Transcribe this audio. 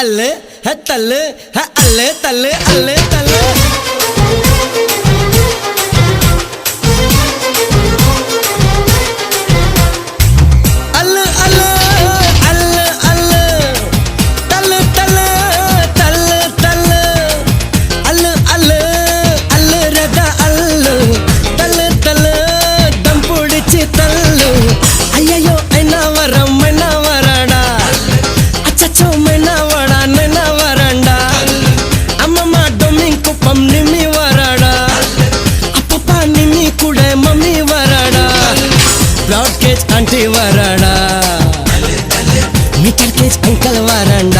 அல்லு தல்லு அல்லு தல்லு அல்லு தல்லு அல்லு அல்லு அல்லு அல்லு தல்லு தல்லு தல்லு தல்லு அல்லு அல்லு அல்லு ரத அல்லு தல்லு தல்லு தம் புடிச்சு தல்லு ஐயோ என்ன வரடா அச்சச்சோ மென்னா வடா நென்னா வரண்டா அம்மம்மா டொமிங் குப்பம் நிம்மி வரடா அப்பப்பா நிம்மி கூட மம்மி வரடா ब्लॉड केज आंटी वराडा मीटर केज अंकल वराडा